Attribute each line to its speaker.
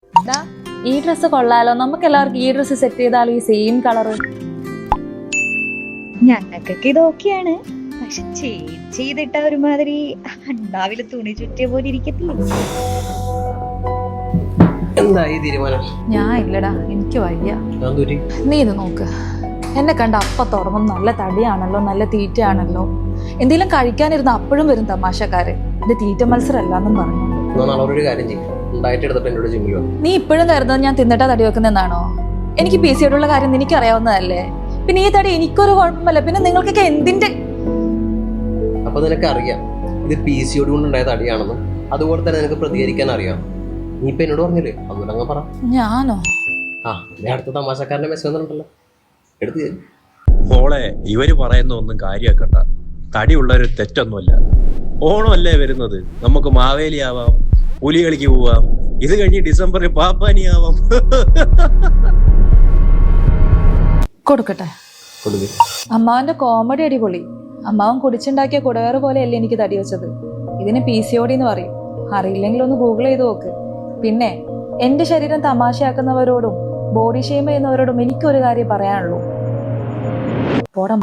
Speaker 1: ടാ, ഈ ഡ്രസ്സ് കൊള്ളാലോ. നമുക്ക് എല്ലാവർക്കും ഈ ഡ്രസ്സ് സെറ്റ് ചെയ്താലോ, ഈ സെയിം കളറ്.
Speaker 2: ഞങ്ങൾക്കൊക്കെ ഇത് ഓക്കെയാണ്. പക്ഷെ ചെയ്തിട്ട ഒരുമാതിരി അണ്ടാവില് തുണി ചുറ്റിയ പോലെ ഇരിക്കത്തില്ല.
Speaker 3: എന്തായി തീരുമാനം?
Speaker 1: ഞാൻ ഇല്ലടാ, എനിക്ക് വയ്യ.
Speaker 3: ഞാൻ ദൂരി
Speaker 1: നീ ഇത് നോക്ക്, എന്നെ കണ്ട അപ്പ തുടങ്ങും. നല്ല തടിയാണല്ലോ, നല്ല തീറ്റയാണല്ലോ. എന്തെങ്കിലും കഴിക്കാനിരുന്ന അപ്പോഴും വരും തമാശക്കാര്. ഇത് തീറ്റ മത്സരമല്ലാന്നും പറഞ്ഞു.
Speaker 3: നാളൊരു കാര്യം ചെയ്യും, ഡയറ്റ് എടുത്തിട്ട് എന്നോട് ജിമ്മിൽ വന്നു.
Speaker 1: നീ ഇപ്പോഴും കരുതുന്നത് ഞാൻ തിന്നിട്ടാ തടി വെക്കുന്നതാണോ? എനിക്ക് PC യോടുള്ള കാര്യം നിനക്ക് അറിയാവുന്നതല്ലേ. പിന്നെ ഈ തടി എനിക്കൊരു കുഴപ്പമല്ല, പിന്നെ നിങ്ങൾക്കൊക്കെ എന്തിന്റെ?
Speaker 3: അപ്പൊ നിനക്ക് അറിയാം ഇത് PCOD കൊണ്ടുണ്ടായ തടിയാണെന്നും അതുപോലെ തന്നെ നിനക്ക് പ്രതികരിക്കാൻ അറിയാം. നീ ഇപ്പൊ എന്നോട് പറഞ്ഞില്ലേ, അതുകൊണ്ട് അങ്ങ് പറ.
Speaker 1: ഞാനോ?
Speaker 3: അടുത്ത തമാശക്കാരന്റെ മെസ്സേജ് വന്നിട്ടുണ്ടല്ലോ, എടുത്ത്
Speaker 4: മോളെ, ഇവര് പറയുന്ന ഒന്നും കാര്യമാക്കണ്ട. തടിയുള്ളൊരു തെറ്റൊന്നുമല്ല. ഓണമല്ലേ വരുന്നത്, നമുക്ക് മാവേലി ആവാം, പുലി കളിക്ക് പോവാം. ഇത് കഴിഞ്ഞ് ഡിസംബറിൽ പാപ്പാനി ആവാം.
Speaker 1: കൊടുക്കട്ടെ.
Speaker 3: കൊടുക്ക്.
Speaker 1: അമ്മാവന്റെ കോമഡി അടിപൊളി. അമ്മാവൻ കുടിച്ചുണ്ടാക്കിയ കുടവേറ് പോലെയല്ലേ എനിക്ക് തടി വെച്ചത്. ഇതിന് PCOD എന്ന് പറയും. അറിയില്ലെങ്കിൽ ഒന്ന് ഗൂഗിൾ ചെയ്ത് നോക്ക്. പിന്നെ എന്റെ ശരീരം തമാശയാക്കുന്നവരോടും ബോഡി ഷെയിം ചെയ്യുന്നവരോടും എനിക്കൊരു കാര്യം പറയാനുള്ളൂ. പോടാ